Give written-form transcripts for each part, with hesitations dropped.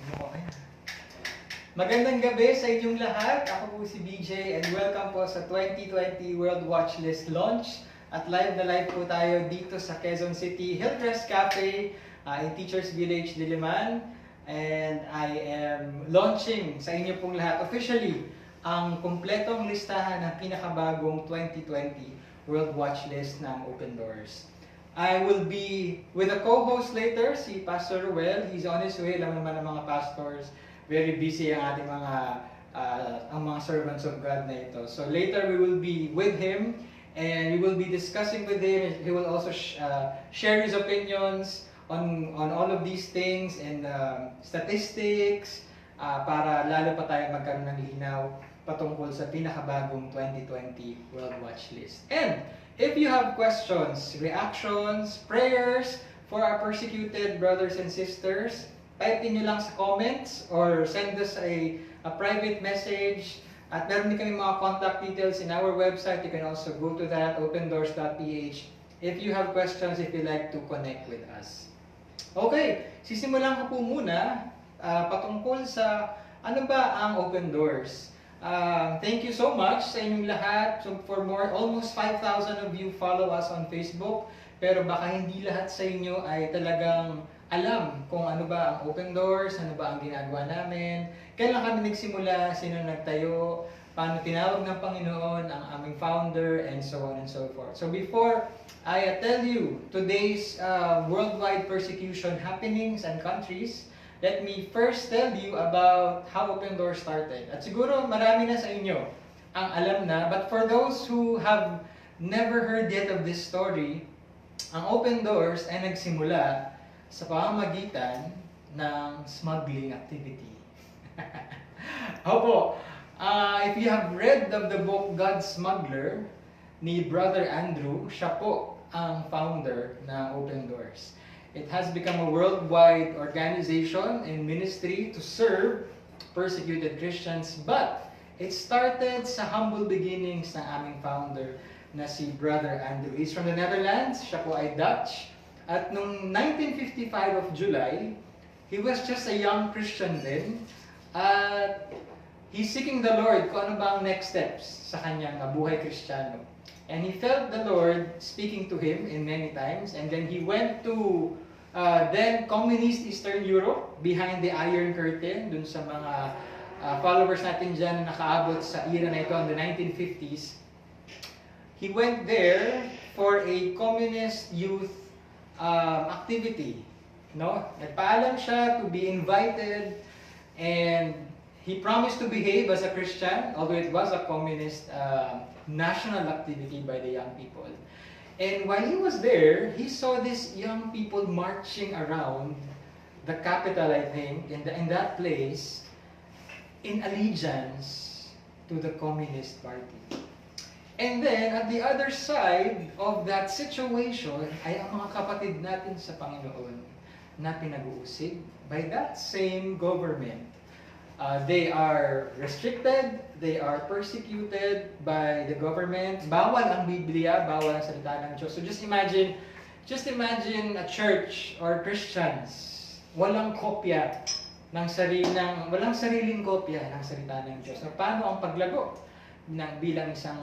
Okay. Magandang gabi sa inyong lahat. Ako po si BJ and welcome po sa 2020 World Watchlist Launch. At live na live po tayo dito sa Quezon City Hillcrest Cafe in Teachers Village, Diliman. And I am launching sa inyo pong lahat officially ang kumpletong listahan ng pinakabagong 2020 World Watchlist ng Open Doors. I will be with a co-host later, si Pastor Ruel. He's on his way. Alam naman ng mga pastors, very busy ang ating mga servants of God na ito. So later we will be with him and we will be discussing with him. He will also share his opinions on all of these things and statistics para lalo pa tayo magkaroon ng linaw patungkol sa pinakabagong 2020 World Watch List. And if you have questions, reactions, prayers for our persecuted brothers and sisters, type nyo lang sa comments or send us a private message. At meron din kami mga contact details in our website. You can also go to that, opendoors.ph, if you have questions, if you like to connect with us. Okay, sisimulan ko po muna patungkol sa ano ba ang Open Doors. Thank you so much sa inyong lahat. So for almost 5,000 of you follow us on Facebook. Pero baka hindi lahat sa inyo ay talagang alam kung ano ba ang Open Doors, ano ba ang ginagawa namin, kailan kami nagsimula, sino nagtayo, paano tinawag ng Panginoon ang aming founder, and so on and so forth. So before I tell you today's worldwide persecution happenings and countries, let me first tell you about how Open Doors started. At siguro marami na sa inyo ang alam na, but for those who have never heard yet of this story, ang Open Doors ay nagsimula sa pamamagitan ng smuggling activity. Opo, if you have read of the book God's Smuggler ni Brother Andrew, siya po ang founder ng Open Doors. It has become a worldwide organization and ministry to serve persecuted Christians, but it started sa humble beginnings ng aming founder na si Brother Andrew. He's from the Netherlands, siya po ay Dutch. At noong 1955 of July, he was just a young Christian then. At he's seeking the Lord kung ano ba ang next steps sa kanyang buhay Kristiyano. And he felt the Lord speaking to him in many times. And then he went to then communist Eastern Europe, behind the Iron Curtain, dun sa mga followers natin dyan na nakaabot sa era na ito in the 1950s. He went there for a communist youth activity. No? Nagpaalam siya to be invited, and he promised to behave as a Christian, although it was a communist national activity by the young people. And while he was there, he saw these young people marching around the capital, I think, in that place, in allegiance to the Communist Party. And then, at the other side of that situation, ay ang mga kapatid natin sa Panginoon na pinag-uusig by that same government. They are restricted, they are persecuted by the government. Bawal ang Biblia, bawal ang salita ng Diyos. So just imagine a church or Christians, walang sariling kopya ng salita ng Diyos. So paano ang paglago bilang isang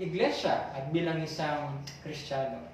iglesia at bilang isang Kristiyano?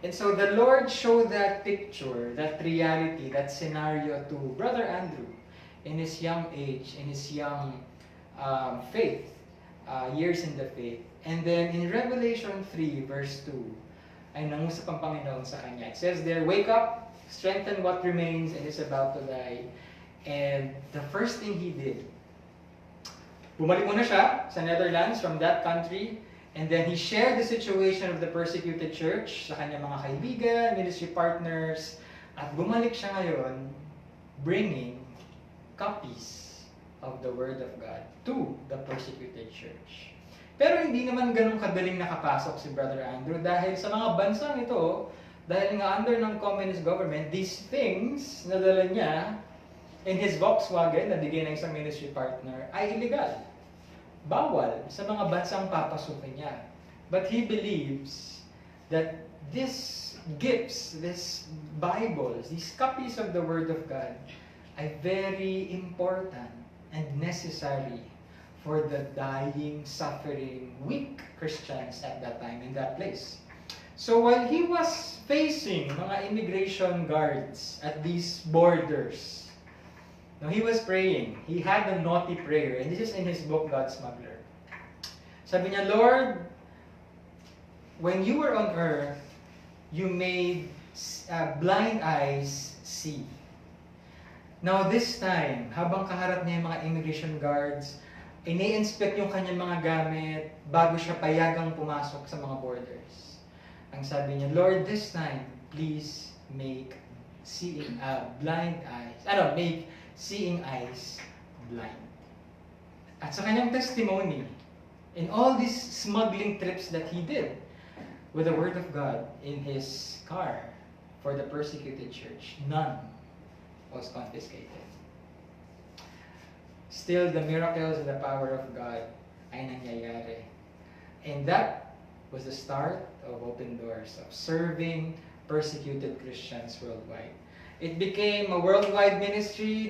And so the Lord showed that picture, that reality, that scenario to Brother Andrew in his young age, in his young faith, years in the faith. And then in Revelation 3 verse 2, ay nangusap ang Panginoon sa kanya. It says there, "Wake up, strengthen what remains and is about to die." And the first thing he did, bumalik muna siya sa Netherlands from that country, and then he shared the situation of the persecuted church sa kanyang mga kaibigan, ministry partners, at bumalik siya ngayon bringing copies of the Word of God to the persecuted church. Pero hindi naman ganun kadaling nakapasok si Brother Andrew dahil sa mga bansang ito, dahil nga under ng communist government, these things na dala niya in his Volkswagen na bigay ng isang ministry partner ay illegal. Bawal sa mga bansang papasukin niya. But he believes that these gifts, these Bibles, these copies of the Word of God ay very important and necessary for the dying, suffering, weak Christians at that time in that place. So while he was facing mga immigration guards at these borders, now he was praying. He had a naughty prayer, and this is in his book, God's Smuggler. Sabi niya, Lord, when you were on earth, you made blind eyes see. Now this time, habang kaharap niya yung mga immigration guards, ini-inspect yung kanyang mga gamit bago siya payagang pumasok sa mga borders. Ang sabi niya, Lord, this time, please make make seeing eyes blind. At sa kanyang testimony, in all these smuggling trips that he did with the Word of God in his car for the persecuted church, none was confiscated. Still, the miracles and the power of God ay nangyayari. And that was the start of Open Doors, of serving persecuted Christians worldwide. It became a worldwide ministry,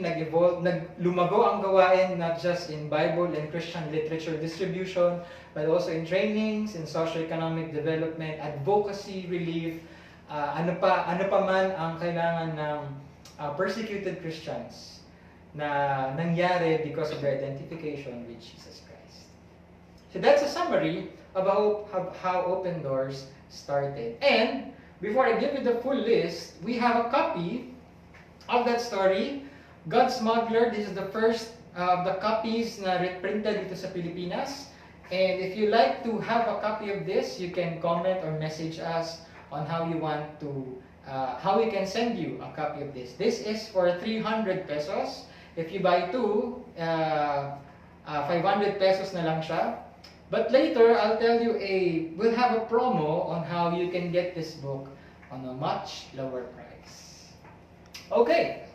lumago ang gawain not just in Bible and Christian literature distribution, but also in trainings, in socio-economic development, advocacy, relief, ano pa man ang kailangan ng persecuted Christians na nangyari because of their identification with Jesus Christ. So that's a summary of how Open Doors started. And before I give you the full list, we have a copy of that story, God's Smuggler. This is the first of the copies na reprinted dito sa Pilipinas. And if you like to have a copy of this, you can comment or message us on how you want to, how we can send you a copy of this. This is for 300 pesos. If you buy two, 500 pesos na lang siya. But later, I'll tell you we'll have a promo on how you can get this book on a much lower price. Okay,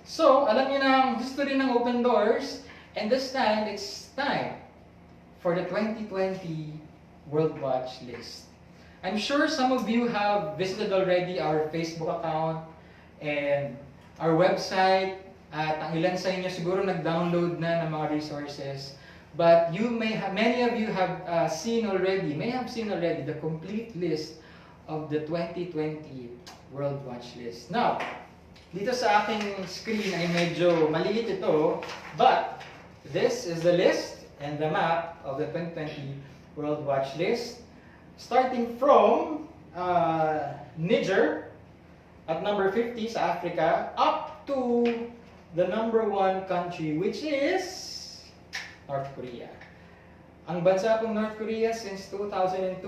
so alam niyo na ang history ng Open Doors, and this time, it's time for the 2020 World Watch List. I'm sure some of you have visited already our Facebook account and our website, at ang ilan sa inyo siguro nag-download na ng mga resources. But many of you have seen already the complete list of the 2020 World Watch List. Now, dito sa aking screen ay medyo maliit ito, but this is the list and the map of the 2020 World Watch List, starting from Niger at number 50 sa Africa, up to the number 1 country, which is North Korea. Ang bansa pong North Korea since 2002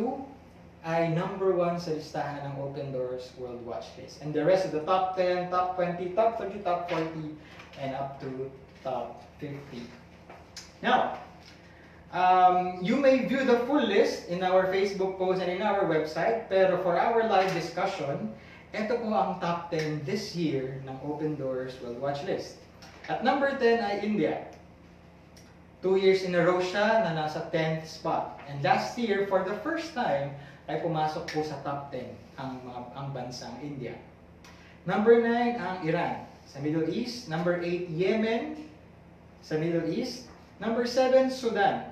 ay number 1 sa listahan ng Open Doors World Watch List. And the rest of the top 10, top 20, top 30, top 40, and up to top 50. Now, you may view the full list in our Facebook post and in our website, pero for our live discussion, ito po ang top 10 this year ng Open Doors World Watch List. At number 10 ay India. 2 years in a row siya na nasa 10th spot. And last year, for the first time, ay pumasok po sa top 10 ang bansang India. Number 9 ang Iran sa Middle East. Number 8, Yemen sa Middle East. Number 7, Sudan.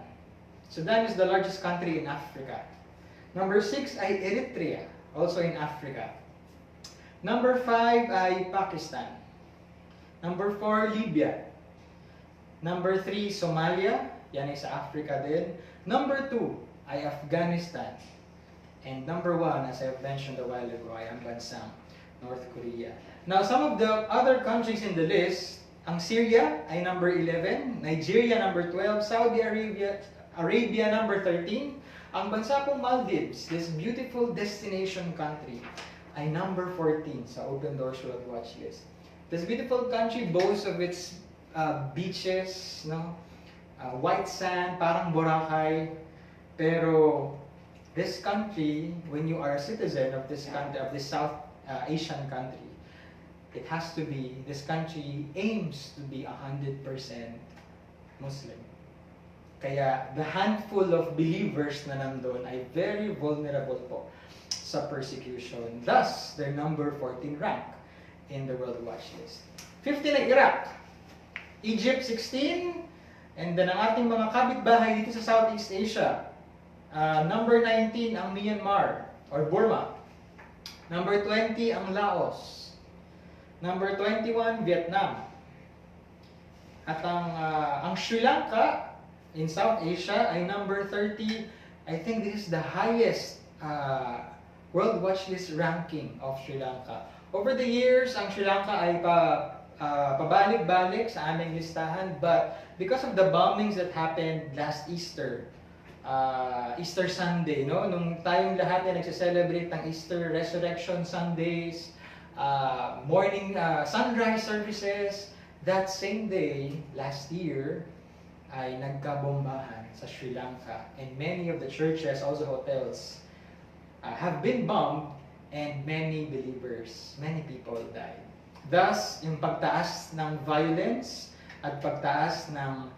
Sudan is the largest country in Africa. Number 6 ay Eritrea, also in Africa. Number 5 ay Pakistan. Number 4, Libya. Number 3, Somalia. Yan ay sa Africa din. Number 2 ay Afghanistan. And number 1, as I've mentioned a while ago, ay ang bansang North Korea. Now, some of the other countries in the list, ang Syria ay number 11, Nigeria number 12, Saudi Arabia number 13, ang bansa pong Maldives, this beautiful destination country, ay number 14 sa Open Doors World Watch List. This beautiful country boasts of its beaches, white sand, parang Boracay, pero this country, when you are a citizen of this country, of this South Asian country, this country aims to be 100% Muslim. Kaya the handful of believers na nandun ay very vulnerable po sa persecution. Thus, their number 14 rank in the World Watch List. 15 ay Iraq. Egypt 16, and then ang ating mga kapitbahay dito sa Southeast Asia. Number 19 ang Myanmar or Burma. Number 20 ang Laos. Number 21 Vietnam. At ang Sri Lanka in South Asia ay number 30. I think this is the highest World Watch List ranking of Sri Lanka. Over the years, ang Sri Lanka ay pabalik-balik sa aming listahan, but because of the bombings that happened last Easter, Easter Sunday, no? Nung tayong lahat ay nagse-celebrate ng Easter Resurrection Sundays, morning sunrise services, that same day, last year, ay nagkabombahan sa Sri Lanka. And many of the churches, also hotels, have been bombed, and many believers, many people died. Thus, yung pagtaas ng violence at pagtaas ng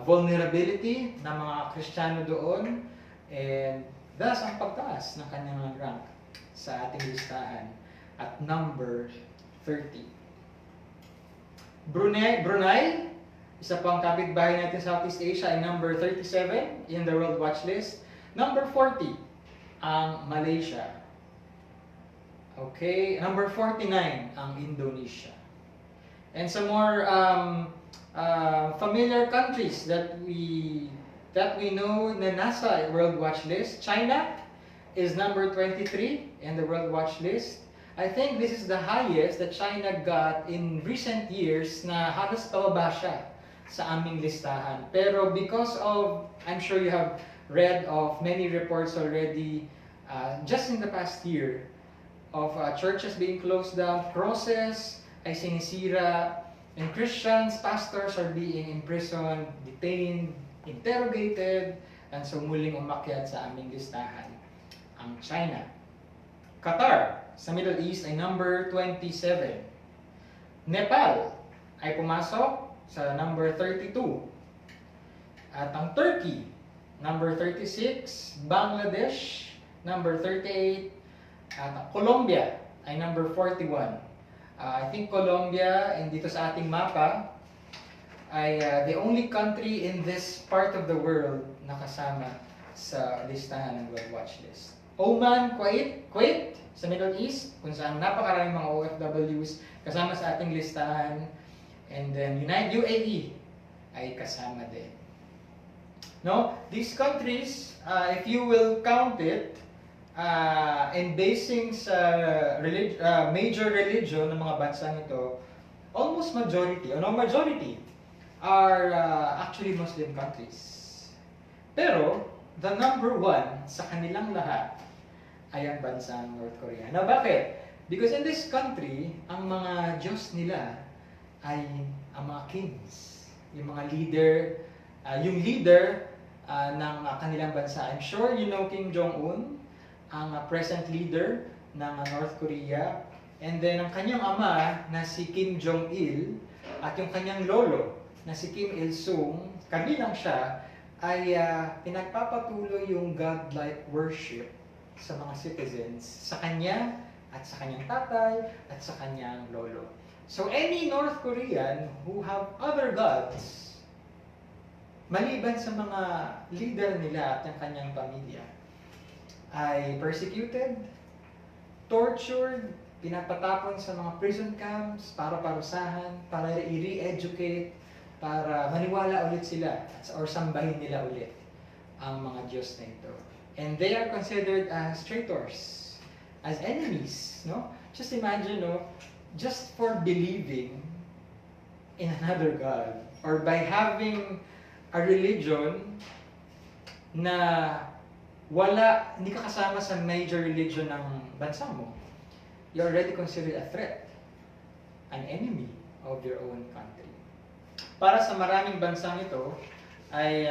vulnerability ng mga Kristiyano doon, and thus ang pagtaas ng kanyang rank sa ating listahan at number 30. Brunei, isa pang kapitbahay natin sa Southeast Asia, ay number 37 in the World Watch List. Number 40, ang Malaysia. Okay, number 49 ang Indonesia. And some more familiar countries that we know na nasa World Watch List. China is number 23 in the World Watch List. I think this is the highest that China got in recent years na halos pababa siya sa aming listahan. Pero because of, I'm sure you have read of many reports already just in the past year of churches being closed down, crosses ay sinisira, and Christians, pastors are being imprisoned, detained, interrogated, and so muling umakyat sa aming listahan ang China. Qatar sa Middle East ay number 27. Nepal ay pumasok sa number 32. At ang Turkey, number 36. Bangladesh, number 38. At Colombia ay number 41. I think Colombia, and dito sa ating mapa, ay the only country in this part of the world na kasama sa listahan ng World Watch List. Oman, Kuwait sa Middle East, kung saan napakaraming mga OFWs kasama sa ating listahan. And then UAE ay kasama din. No, these countries, if you will count it, and basing sa major religion ng mga bansang ito, almost majority, majority are actually Muslim countries. Pero, the number one sa kanilang lahat ay ang bansang North Korea. Now, bakit? Because in this country, ang mga Diyos nila ay ang mga kings, yung mga leader, yung leader ng kanilang bansa. I'm sure you know Kim Jong-un, ang present leader ng North Korea, and then ang kanyang ama na si Kim Jong-il at yung kanyang lolo na si Kim Il-sung, kabilang siya, ay pinagpapatuloy yung godlike worship sa mga citizens, sa kanya at sa kanyang tatay at sa kanyang lolo. So any North Korean who have other gods, maliban sa mga leader nila at ng kanyang pamilya, ay persecuted, tortured, pinapatapon sa mga prison camps para parusahan, para i-re-educate, para maniwala ulit sila or sambahin nila ulit ang mga Diyos na ito. And they are considered as traitors, as enemies, no? Just imagine, no? Just for believing in another God or by having a religion na hindi ka kasama sa major religion ng bansa mo, you're already considered a threat, an enemy of your own country. Para sa maraming bansang ito, ay,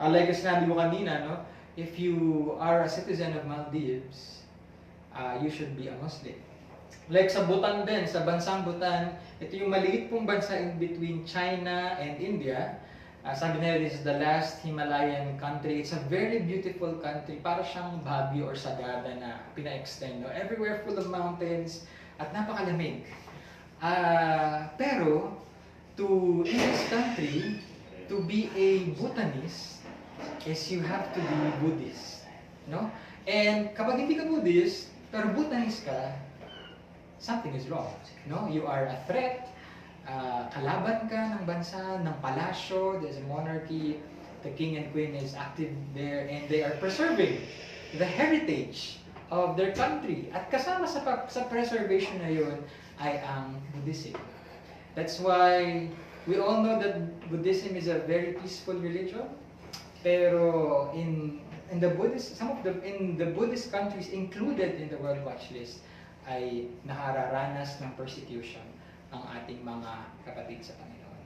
like sinabi ko kanina, no? If you are a citizen of Maldives, you should be a Muslim. Like sa Bhutan din, sa bansang Bhutan, ito yung maliit pong bansa in between China and India. Sabi nila, this is the last Himalayan country. It's a very beautiful country. Para siyang Baguio or Sagada na pina-extend. No? Everywhere full of mountains at napakalamig. Pero, to, in this country, to be a Bhutanese is you have to be Buddhist. No? And kapag hindi ka Buddhist, pero Bhutanese ka, something is wrong. No? You are a threat. Kalaban ka ng bansa, ng palasyo, there's a monarchy, the king and queen is active there, and they are preserving the heritage of their country. At kasama sa preservation na yun ay ang Buddhism. That's why we all know that Buddhism is a very peaceful religion. Pero in the Buddhist, in the Buddhist countries included in the World Watch List ay nakararanas ng persecution ang ating mga kapatid sa Panginoon.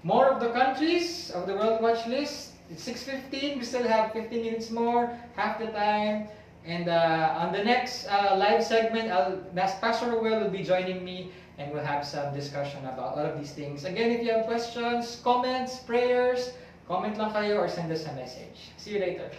More of the countries of the World Watch List. It's 6:15. We still have 15 minutes more, half the time. And on the next live segment, Pastor Will be joining me, and we'll have some discussion about all of these things. Again, if you have questions, comments, prayers, comment lang kayo or send us a message. See you later.